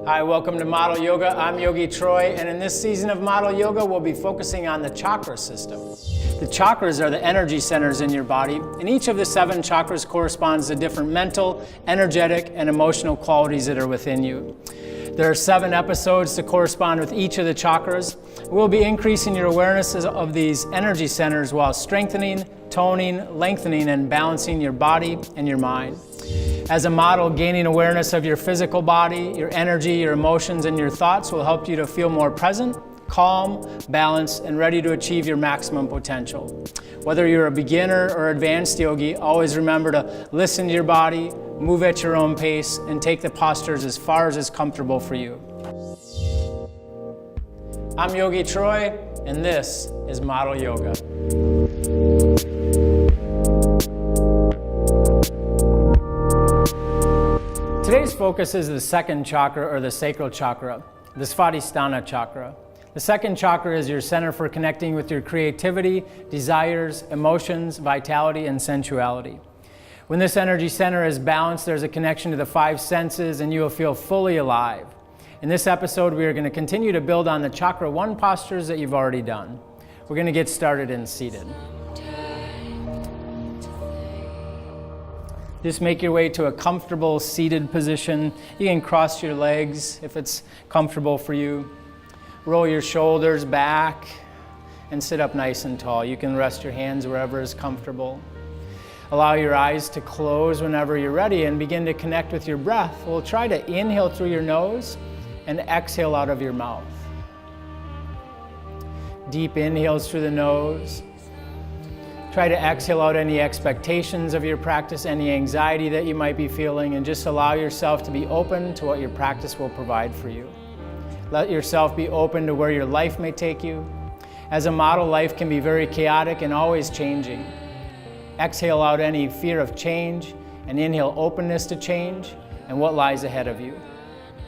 Hi, welcome to Model Yoga. I'm Yogi Troy, and in this season of Model Yoga, we'll be focusing on the chakra system. The chakras are the energy centers in your body, and each of the 7 chakras corresponds to different mental, energetic, and emotional qualities that are within you. There are 7 episodes to correspond with each of the chakras. We'll be increasing your awareness of these energy centers while strengthening, toning, lengthening, and balancing your body and your mind. As a model, gaining awareness of your physical body, your energy, your emotions, and your thoughts will help you to feel more present, calm, balanced, and ready to achieve your maximum potential. Whether you're a beginner or advanced yogi, always remember to listen to your body, move at your own pace, and take the postures as far as is comfortable for you. I'm Yogi Troy, and this is Model Yoga. Today's focus is the 2nd chakra, or the sacral chakra, the Svadhisthana chakra. The 2nd chakra is your center for connecting with your creativity, desires, emotions, vitality, and sensuality. When this energy center is balanced, there's a connection to the 5 senses, and you will feel fully alive. In this episode, we are going to continue to build on the Chakra 1 postures that you've already done. We're going to get started in seated. Just make your way to a comfortable seated position. You can cross your legs if it's comfortable for you. Roll your shoulders back and sit up nice and tall. You can rest your hands wherever is comfortable. Allow your eyes to close whenever you're ready and begin to connect with your breath. We'll try to inhale through your nose and exhale out of your mouth. Deep inhales through the nose. Try to exhale out any expectations of your practice, any anxiety that you might be feeling, and just allow yourself to be open to what your practice will provide for you. Let yourself be open to where your life may take you. As a model, life can be very chaotic and always changing. Exhale out any fear of change and inhale openness to change and what lies ahead of you.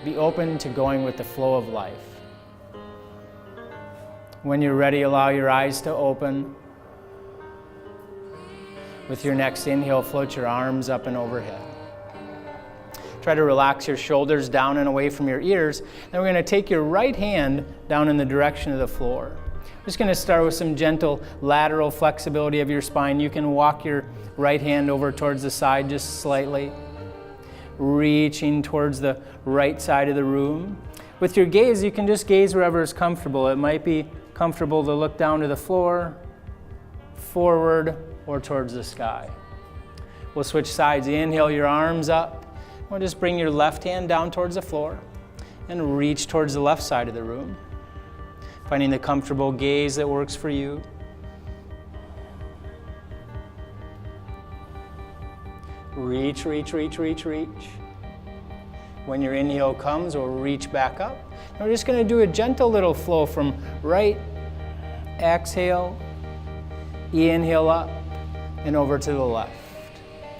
Be open to going with the flow of life. When you're ready, allow your eyes to open. With your next inhale, float your arms up and overhead. Try to relax your shoulders down and away from your ears. Then we're going to take your right hand down in the direction of the floor. We're just going to start with some gentle lateral flexibility of your spine. You can walk your right hand over towards the side just slightly, reaching towards the right side of the room. With your gaze, you can just gaze wherever is comfortable. It might be comfortable to look down to the floor, forward, or towards the sky. We'll switch sides. Inhale your arms up. We'll just bring your left hand down towards the floor and reach towards the left side of the room. Finding the comfortable gaze that works for you. Reach, reach, reach, reach, reach. When your inhale comes, we'll reach back up. And we're just going to do a gentle little flow from right, exhale, inhale up, and over to the left.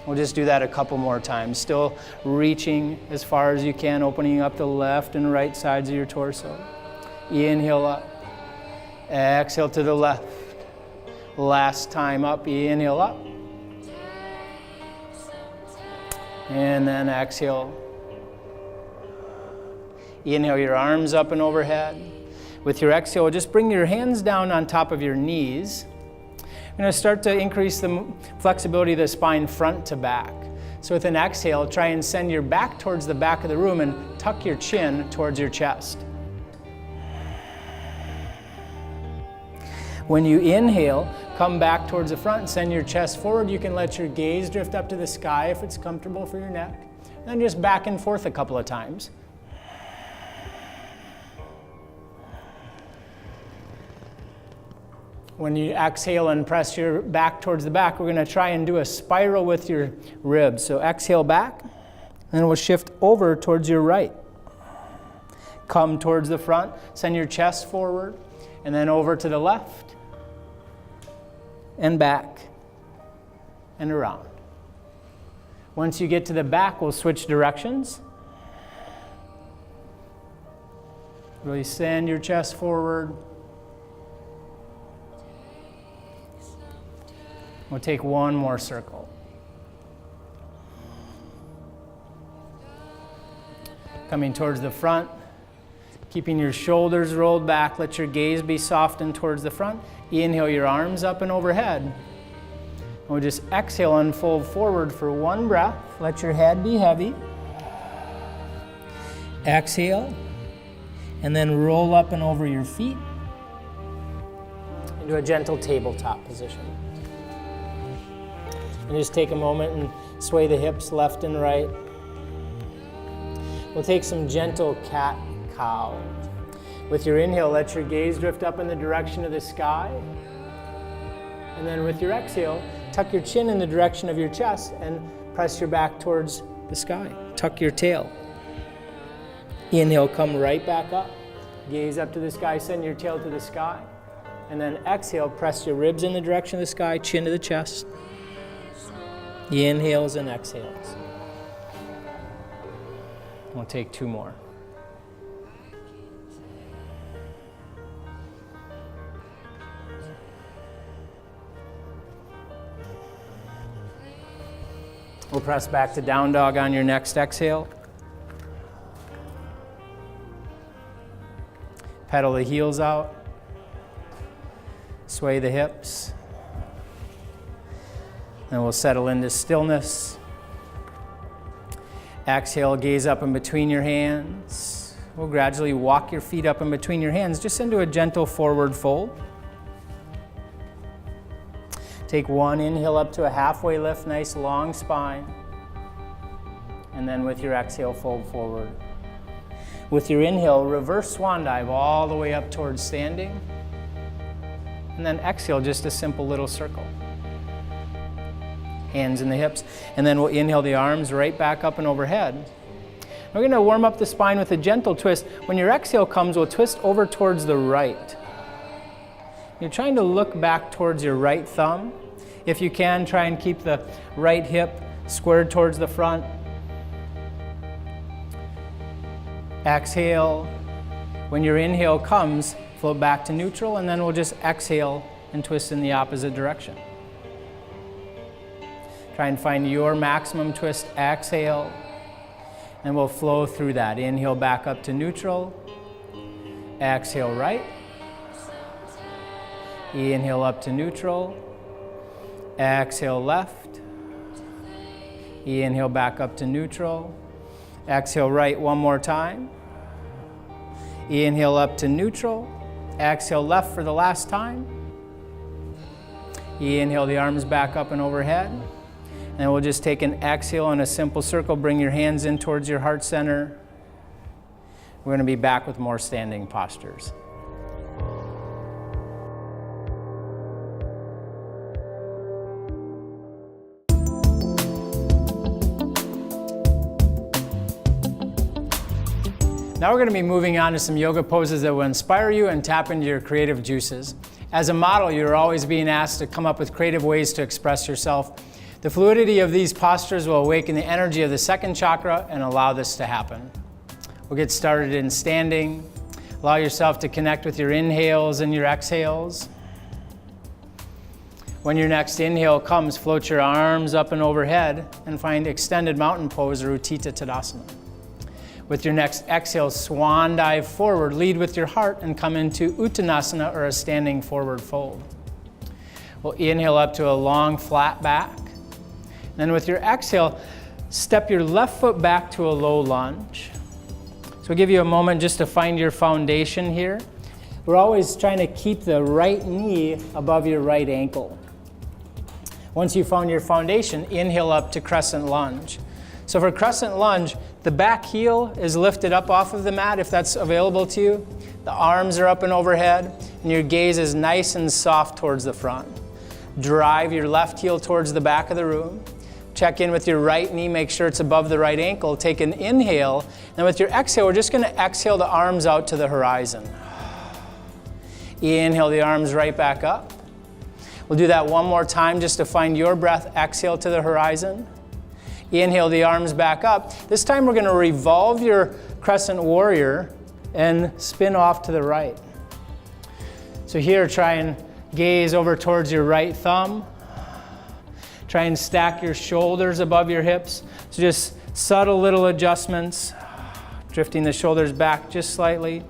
We'll just do that a couple more times. Still reaching as far as you can, opening up the left and right sides of your torso. Inhale up, exhale to the left. Last time up, inhale up. And then exhale. Inhale your arms up and overhead. With your exhale, just bring your hands down on top of your knees. You're going to start to increase the flexibility of the spine front to back. So with an exhale, try and send your back towards the back of the room and tuck your chin towards your chest. When you inhale, come back towards the front and send your chest forward. You can let your gaze drift up to the sky if it's comfortable for your neck. And then just back and forth a couple of times. When you exhale and press your back towards the back, we're going to try and do a spiral with your ribs. So exhale back, and then we'll shift over towards your right. Come towards the front, send your chest forward, and then over to the left, and back, and around. Once you get to the back, we'll switch directions. Really send your chest forward. We'll take one more circle. Coming towards the front, keeping your shoulders rolled back. Let your gaze be softened towards the front. Inhale your arms up and overhead. And we'll just exhale and fold forward for one breath. Let your head be heavy. Exhale, and then roll up and over your feet into a gentle tabletop position. And just take a moment and sway the hips left and right. We'll take some gentle cat-cow. With your inhale, let your gaze drift up in the direction of the sky. And then with your exhale, tuck your chin in the direction of your chest and press your back towards the sky. Tuck your tail. Inhale, come right back up. Gaze up to the sky, send your tail to the sky. And then exhale, press your ribs in the direction of the sky, chin to the chest. Inhales and exhales. We'll take two more. We'll press back to down dog on your next exhale. Pedal the heels out. Sway the hips. Then we'll settle into stillness. Exhale, gaze up in between your hands. We'll gradually walk your feet up in between your hands, just into a gentle forward fold. Take one inhale up to a halfway lift, nice long spine. And then with your exhale, fold forward. With your inhale, reverse swan dive all the way up towards standing. And then exhale, just a simple little circle. Hands in the hips. And then we'll inhale the arms right back up and overhead. We're going to warm up the spine with a gentle twist. When your exhale comes, we'll twist over towards the right. You're trying to look back towards your right thumb. If you can, try and keep the right hip squared towards the front. Exhale. When your inhale comes, float back to neutral, and then we'll just exhale and twist in the opposite direction. Try and find your maximum twist. Exhale, and we'll flow through that. Inhale back up to neutral. Exhale right. Inhale up to neutral. Exhale left. Inhale back up to neutral. Exhale right one more time. Inhale up to neutral. Exhale left for the last time. Inhale the arms back up and overhead. And we'll just take an exhale in a simple circle. Bring your hands in towards your heart center. We're going to be back with more standing postures. Now we're going to be moving on to some yoga poses that will inspire you and tap into your creative juices. As a model, you're always being asked to come up with creative ways to express yourself. The fluidity of these postures will awaken the energy of the second chakra and allow this to happen. We'll get started in standing. Allow yourself to connect with your inhales and your exhales. When your next inhale comes, float your arms up and overhead and find extended mountain pose or Utthita Tadasana. With your next exhale, swan dive forward, lead with your heart and come into Uttanasana or a standing forward fold. We'll inhale up to a long flat back. Then with your exhale, step your left foot back to a low lunge. So we'll give you a moment just to find your foundation here. We're always trying to keep the right knee above your right ankle. Once you've found your foundation, inhale up to crescent lunge. So for crescent lunge, the back heel is lifted up off of the mat if that's available to you. The arms are up and overhead, and your gaze is nice and soft towards the front. Drive your left heel towards the back of the room. Check in with your right knee, make sure it's above the right ankle. Take an inhale, and with your exhale, we're just going to exhale the arms out to the horizon. Inhale the arms right back up. We'll do that one more time just to find your breath. Exhale to the horizon. Inhale the arms back up. This time we're going to revolve your crescent warrior and spin off to the right. So here, try and gaze over towards your right thumb. Try and stack your shoulders above your hips. So just subtle little adjustments. drifting the shoulders back just slightly.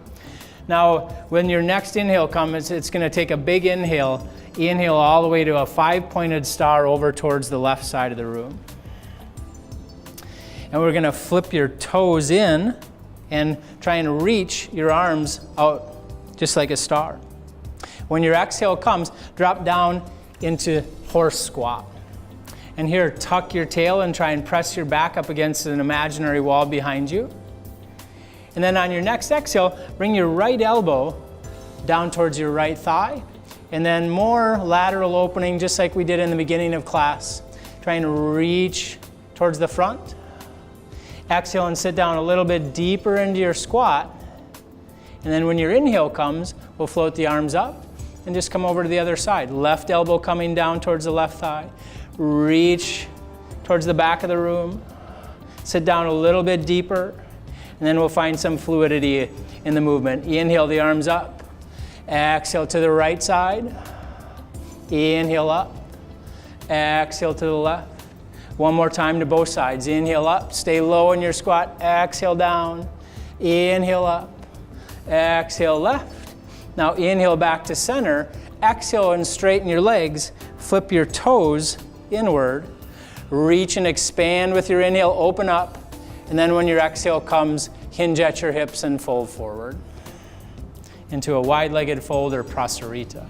Now, when your next inhale comes, it's going to take a big inhale. Inhale all the way to a 5-pointed star over towards the left side of the room. And we're going to flip your toes in and try and reach your arms out just like a star. When your exhale comes, drop down into horse squat. And here, tuck your tail and try and press your back up against an imaginary wall behind you. And then on your next exhale, bring your right elbow down towards your right thigh. And then more lateral opening, just like we did in the beginning of class. Try and reach towards the front. Exhale and sit down a little bit deeper into your squat. And then when your inhale comes, we'll float the arms up and just come over to the other side. Left elbow coming down towards the left thigh. Reach towards the back of the room. Sit down a little bit deeper. And then we'll find some fluidity in the movement. Inhale the arms up. Exhale to the right side. Inhale up. Exhale to the left. One more time to both sides. Inhale up. Stay low in your squat. Exhale down. Inhale up. Exhale left. Now inhale back to center. Exhale and straighten your legs. Flip your toes inward. Reach and expand with your inhale. Open up. And then when your exhale comes, hinge at your hips and fold forward into a wide-legged fold or prasarita.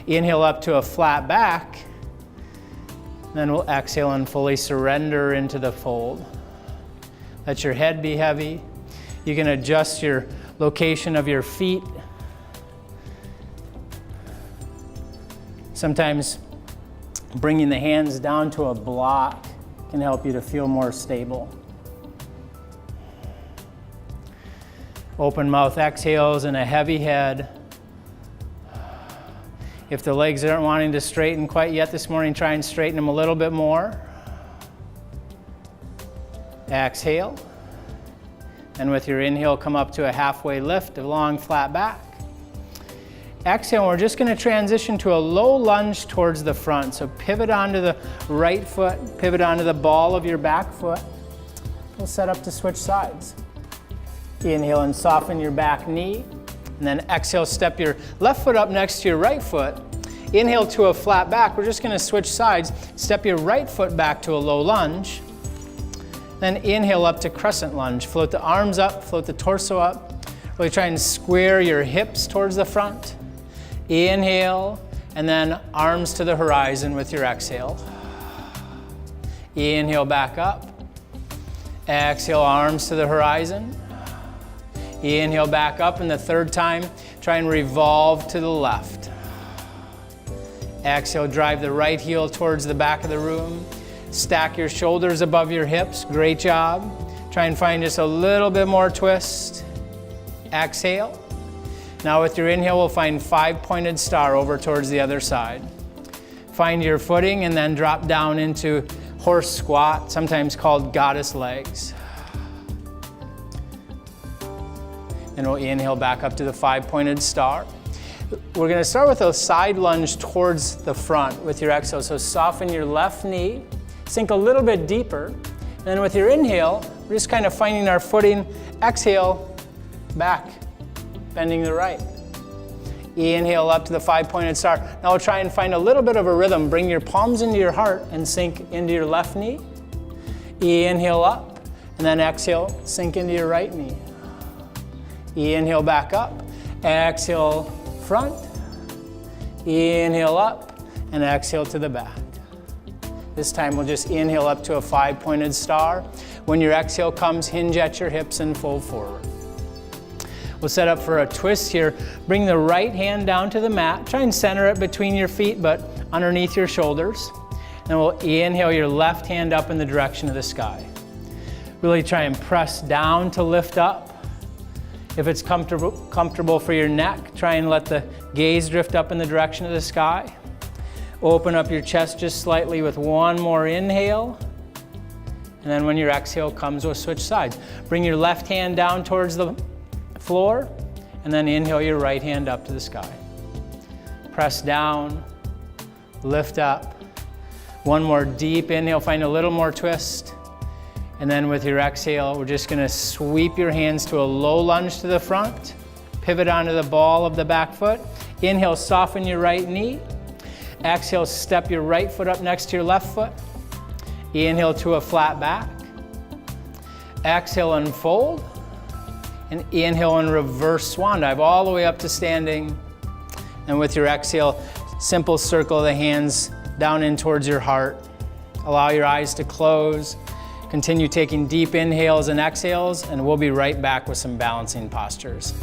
Inhale up to a flat back. Then we'll exhale and fully surrender into the fold. Let your head be heavy. You can adjust your location of your feet. Sometimes bringing the hands down to a block can help you to feel more stable. Open mouth exhales and a heavy head. If the legs aren't wanting to straighten quite yet this morning, try and straighten them a little bit more. Exhale. And with your inhale, come up to a halfway lift, a long flat back. Exhale, we're just going to transition to a low lunge towards the front. So pivot onto the right foot, pivot onto the ball of your back foot. We'll set up to switch sides. Inhale and soften your back knee. And then exhale, step your left foot up next to your right foot. Inhale to a flat back. We're just going to switch sides. Step your right foot back to a low lunge. Then inhale up to crescent lunge. Float the arms up, float the torso up. Really try and square your hips towards the front. Inhale, and then arms to the horizon with your exhale. Inhale back up. Exhale, arms to the horizon. Inhale back up, and the third time, try and revolve to the left. Exhale, drive the right heel towards the back of the room. Stack your shoulders above your hips. Great job. Try and find just a little bit more twist. Exhale. Now with your inhale, we'll find 5-pointed star over towards the other side. Find your footing and then drop down into horse squat, sometimes called goddess legs. And we'll inhale back up to the 5-pointed star. We're going to start with a side lunge towards the front with your exhale. So soften your left knee, sink a little bit deeper. And then with your inhale, we're just kind of finding our footing. Exhale, back, bending the right. Inhale up to the 5-pointed star. Now we'll try and find a little bit of a rhythm. Bring your palms into your heart and sink into your left knee. Inhale up, and then exhale, sink into your right knee. Inhale back up, exhale front, inhale up, and exhale to the back. This time we'll just inhale up to a 5-pointed star. When your exhale comes, hinge at your hips and fold forward. We'll set up for a twist here. Bring the right hand down to the mat. Try and center it between your feet, but underneath your shoulders. Then we'll inhale your left hand up in the direction of the sky. Really try and press down to lift up. If it's comfortable for your neck, try and let the gaze drift up in the direction of the sky. Open up your chest just slightly with one more inhale. And then when your exhale comes, we'll switch sides. Bring your left hand down towards the floor, and then inhale your right hand up to the sky. Press down, lift up. One more deep inhale, find a little more twist. And then with your exhale, we're just gonna sweep your hands to a low lunge to the front, pivot onto the ball of the back foot. Inhale, soften your right knee. Exhale, step your right foot up next to your left foot. Inhale to a flat back. Exhale, unfold. And inhale and reverse swan dive all the way up to standing. And with your exhale, simple circle of the hands down in towards your heart. Allow your eyes to close. Continue taking deep inhales and exhales, and we'll be right back with some balancing postures.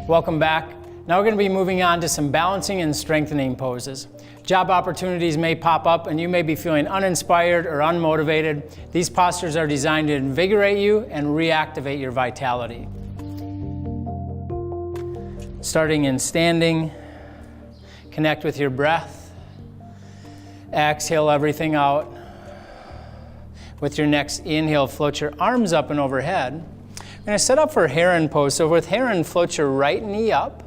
Welcome back. Now we're going to be moving on to some balancing and strengthening poses. Job opportunities may pop up and you may be feeling uninspired or unmotivated. These postures are designed to invigorate you and reactivate your vitality. Starting in standing, connect with your breath. Exhale everything out. With your next inhale, float your arms up and overhead. We're going to set up for heron pose. So with heron, float your right knee up.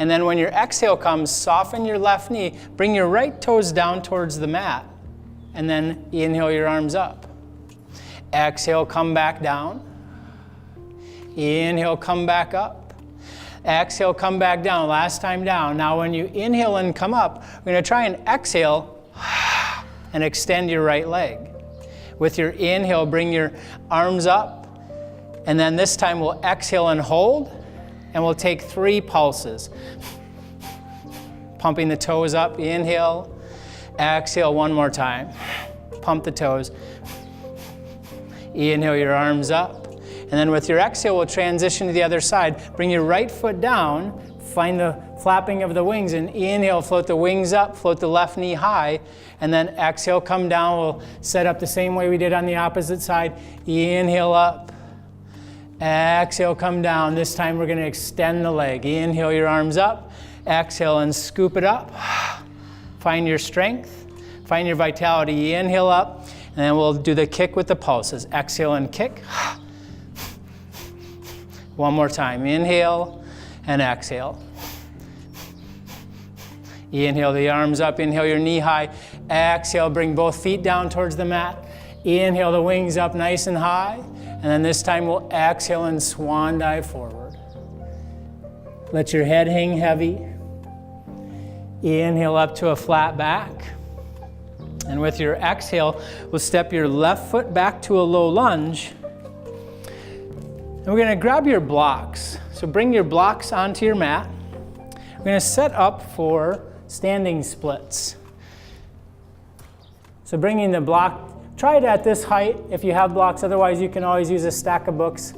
And then when your exhale comes, soften your left knee. Bring your right toes down towards the mat. And then inhale your arms up. Exhale, come back down. Inhale, come back up. Exhale, come back down. Last time down. Now when you inhale and come up, we're going to try and exhale and extend your right leg. With your inhale, bring your arms up. And then this time we'll exhale and hold. And we'll take 3 pulses. Pumping the toes up, inhale. Exhale one more time. Pump the toes. Inhale your arms up. And then with your exhale, we'll transition to the other side. Bring your right foot down. Find the flapping of the wings. And inhale, float the wings up. Float the left knee high. And then exhale, come down. We'll set up the same way we did on the opposite side. Inhale up. Exhale, come down. This time we're going to extend the leg. Inhale your arms up. Exhale and scoop it up. Find your strength. Find your vitality. Inhale up. And then we'll do the kick with the pulses. Exhale and kick. One more time. Inhale and exhale. Inhale the arms up. Inhale your knee high. Exhale, bring both feet down towards the mat. Inhale the wings up nice and high. And then this time we'll exhale and swan dive forward. Let your head hang heavy. Inhale up to a flat back. And with your exhale, we'll step your left foot back to a low lunge. And we're going to grab your blocks. So bring your blocks onto your mat. We're going to set up for standing splits. So bringing the block, try it at this height if you have blocks. Otherwise, you can always use a stack of books.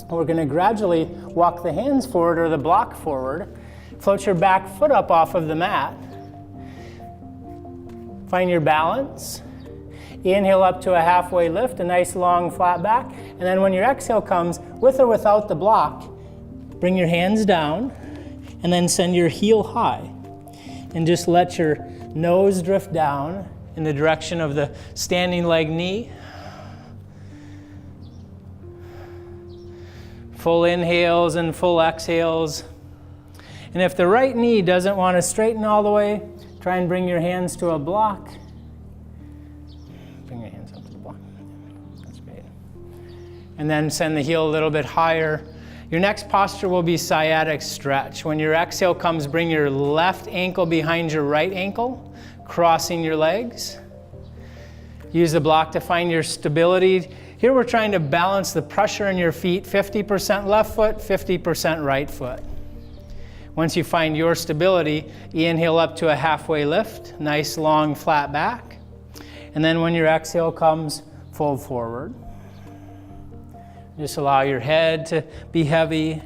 We're going to gradually walk the hands forward or the block forward. Float your back foot up off of the mat. Find your balance. Inhale up to a halfway lift, a nice long flat back. And then when your exhale comes, with or without the block, bring your hands down and then send your heel high. And just let your nose drift down in the direction of the standing leg knee. Full inhales and full exhales. And if the right knee doesn't want to straighten all the way, try and bring your hands to a block. Bring your hands up to the block. That's great. And then send the heel a little bit higher. Your next posture will be sciatic stretch. When your exhale comes, bring your left ankle behind your right ankle, crossing your legs. Use the block to find your stability. Here we're trying to balance the pressure in your feet, 50% left foot, 50% right foot. Once you find your stability, inhale up to a halfway lift, nice long flat back. And then when your exhale comes, fold forward. Just allow your head to be heavy.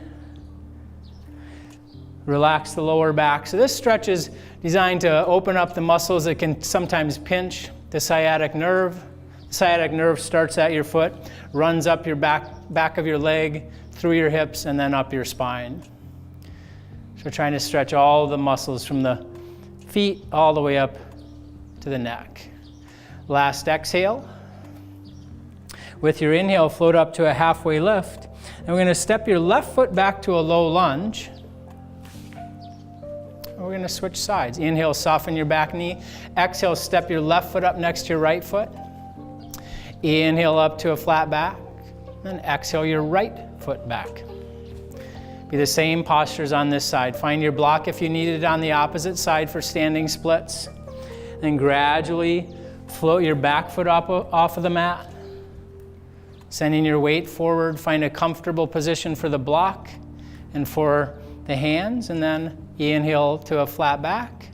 Relax the lower back. So this stretch is designed to open up the muscles that can sometimes pinch the sciatic nerve. The sciatic nerve starts at your foot, runs up your back of your leg, through your hips, and then up your spine. So we're trying to stretch all the muscles from the feet all the way up to the neck. Last exhale. With your inhale, float up to a halfway lift. And we're going to step your left foot back to a low lunge. And we're going to switch sides. Inhale, soften your back knee. Exhale, step your left foot up next to your right foot. Inhale up to a flat back. And exhale your right foot back. Be the same postures on this side. Find your block if you need it on the opposite side for standing splits. Then gradually float your back foot off of the mat. Sending your weight forward. Find a comfortable position for the block and for the hands. And then inhale to a flat back.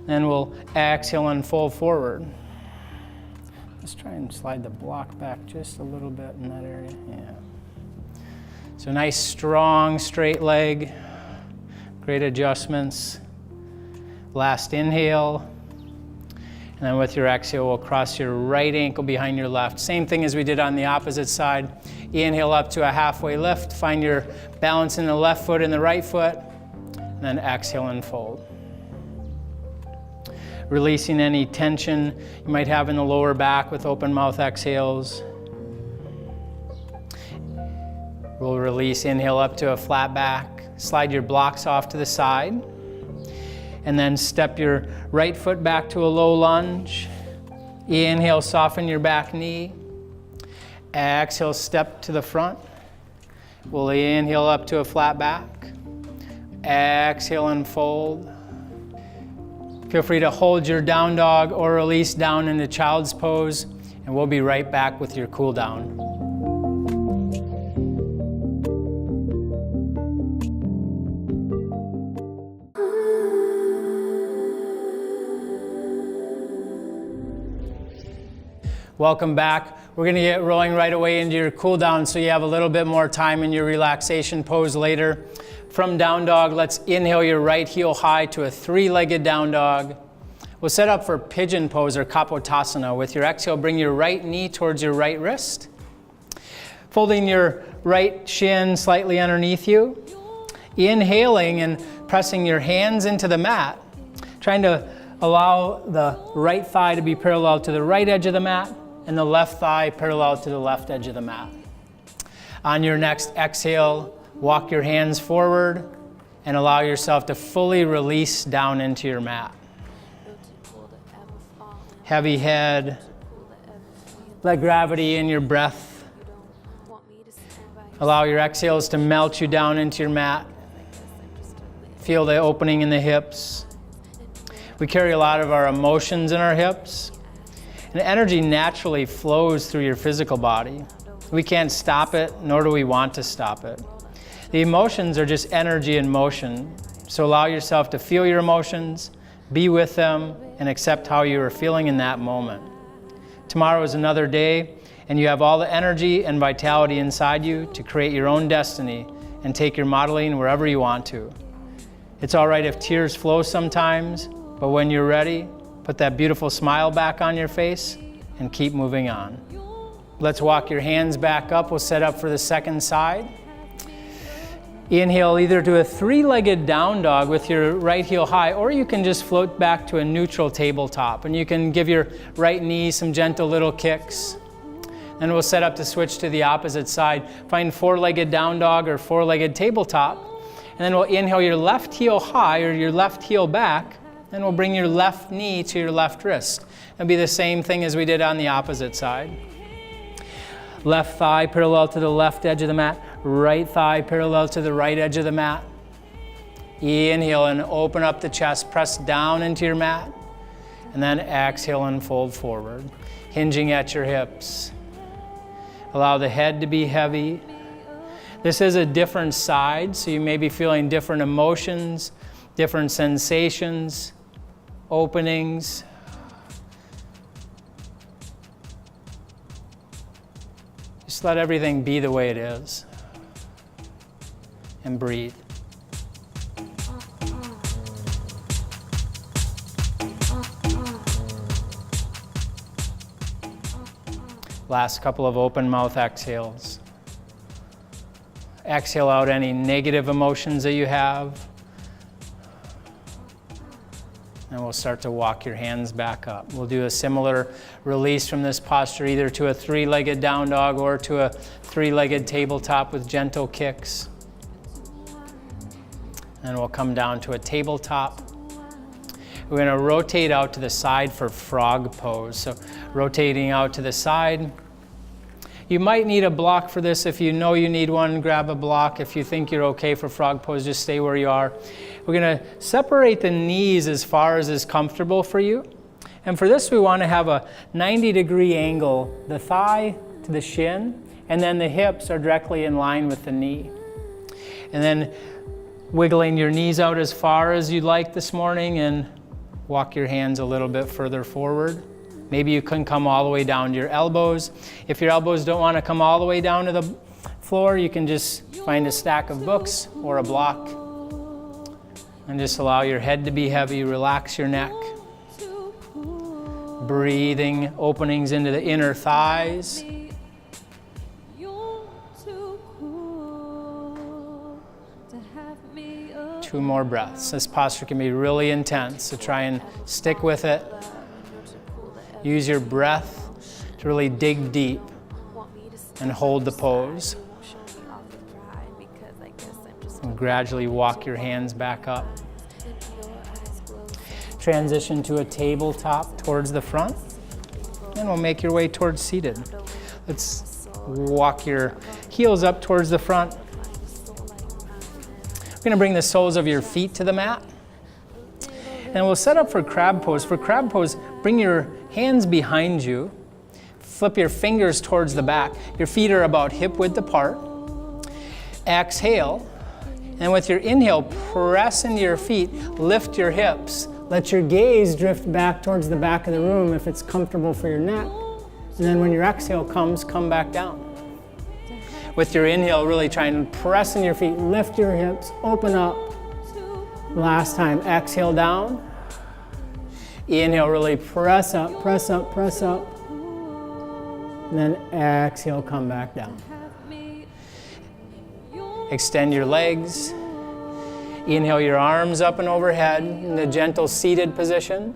Then we'll exhale and fold forward. Let's try and slide the block back just a little bit in that area. Yeah. So nice, strong, straight leg. Great adjustments. Last inhale. And then with your exhale, we'll cross your right ankle behind your left. Same thing as we did on the opposite side. Inhale up to a halfway lift. Find your balance in the left foot and the right foot. And then exhale and fold. Releasing any tension you might have in the lower back with open mouth exhales. We'll release, inhale up to a flat back. Slide your blocks off to the side. And then step your right foot back to a low lunge. Inhale, soften your back knee. Exhale, step to the front. We'll inhale up to a flat back. Exhale and fold. Feel free to hold your down dog or release down into child's pose, and we'll be right back with your cool down. Welcome back. We're going to get rolling right away into your cool down so you have a little bit more time in your relaxation pose later. From down dog, let's inhale your right heel high to a three-legged down dog. We'll set up for pigeon pose or kapotasana. With your exhale, bring your right knee towards your right wrist. Folding your right shin slightly underneath you. Inhaling and pressing your hands into the mat. Trying to allow the right thigh to be parallel to the right edge of the mat and the left thigh parallel to the left edge of the mat. On your next exhale, walk your hands forward and allow yourself to fully release down into your mat. Heavy head. Let gravity in your breath. Allow your exhales to melt you down into your mat. Feel the opening in the hips. We carry a lot of our emotions in our hips. And energy naturally flows through your physical body. We can't stop it, nor do we want to stop it. The emotions are just energy in motion. So allow yourself to feel your emotions, be with them, and accept how you are feeling in that moment. Tomorrow is another day, and you have all the energy and vitality inside you to create your own destiny and take your modeling wherever you want to. It's all right if tears flow sometimes, but when you're ready, put that beautiful smile back on your face and keep moving on. Let's walk your hands back up. We'll set up for the second side. Inhale either to a three-legged down dog with your right heel high, or you can just float back to a neutral tabletop. And you can give your right knee some gentle little kicks. Then we'll set up to switch to the opposite side. Find four-legged down dog or four-legged tabletop. And then we'll inhale your left heel high or your left heel back. Then we'll bring your left knee to your left wrist. It'll be the same thing as we did on the opposite side. Left thigh parallel to the left edge of the mat. Right thigh parallel to the right edge of the mat. Inhale and open up the chest. Press down into your mat. And then exhale and fold forward. Hinging at your hips. Allow the head to be heavy. This is a different side, so you may be feeling different emotions, different sensations, openings. Just let everything be the way it is. And breathe. Last couple of open mouth exhales. Exhale out any negative emotions that you have. And we'll start to walk your hands back up. We'll do a similar release from this posture, either to a three-legged down dog or to a three-legged tabletop with gentle kicks. And we'll come down to a tabletop. We're going to rotate out to the side for frog pose. So rotating out to the side. You might need a block for this. If you know you need one, grab a block. If you think you're okay for frog pose, just stay where you are. We're going to separate the knees as far as is comfortable for you. And for this, we want to have a 90-degree angle, the thigh to the shin, and then the hips are directly in line with the knee. And then wiggling your knees out as far as you'd like this morning, and walk your hands a little bit further forward. Maybe you can come all the way down to your elbows. If your elbows don't want to come all the way down to the floor, you can just find a stack of books or a block. And just allow your head to be heavy, relax your neck. Breathing openings into the inner thighs. 2 more breaths. This posture can be really intense, so try and stick with it. Use your breath to really dig deep and hold the pose. And gradually walk your hands back up. Transition to a tabletop towards the front, and we'll make your way towards seated. Let's walk your heels up towards the front. We're going to bring the soles of your feet to the mat. And we'll set up for crab pose. For crab pose, bring your hands behind you. Flip your fingers towards the back. Your feet are about hip width apart. Exhale. And with your inhale, press into your feet. Lift your hips. Let your gaze drift back towards the back of the room if it's comfortable for your neck. And then when your exhale comes, come back down. With your inhale, really try and press in your feet. Lift your hips. Open up. Last time, exhale down. Inhale, really press up, press up, press up. And then exhale, come back down. Extend your legs. Inhale your arms up and overhead in the gentle seated position.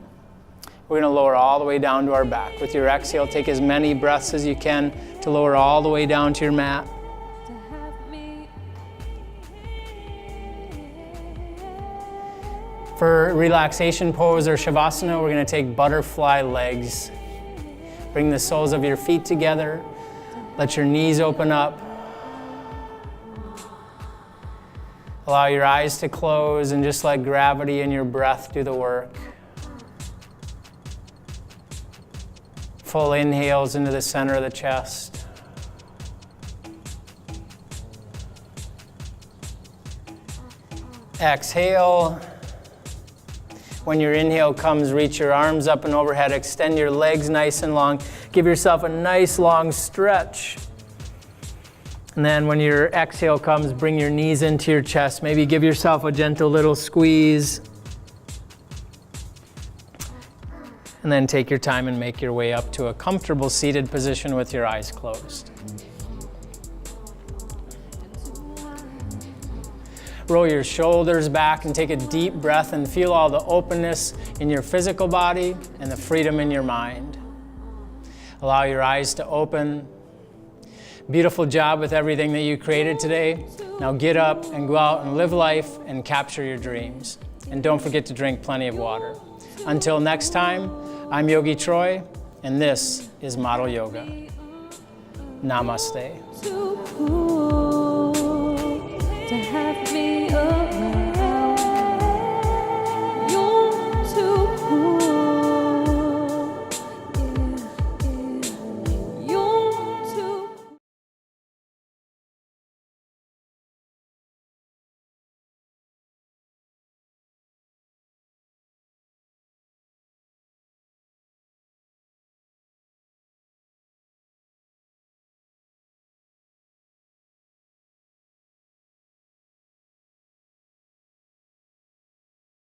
We're going to lower all the way down to our back. With your exhale, take as many breaths as you can to lower all the way down to your mat. For relaxation pose or shavasana, we're going to take butterfly legs. Bring the soles of your feet together. Let your knees open up. Allow your eyes to close and just let gravity and your breath do the work. Full inhales into the center of the chest. Exhale. When your inhale comes, reach your arms up and overhead. Extend your legs nice and long. Give yourself a nice long stretch. And then when your exhale comes, bring your knees into your chest. Maybe give yourself a gentle little squeeze. And then take your time and make your way up to a comfortable seated position with your eyes closed. Roll your shoulders back and take a deep breath and feel all the openness in your physical body and the freedom in your mind. Allow your eyes to open. Beautiful job with everything that you created today. Now get up and go out and live life and capture your dreams. And don't forget to drink plenty of water. Until next time, I'm Yogi Troy, and this is Model Yoga. Namaste.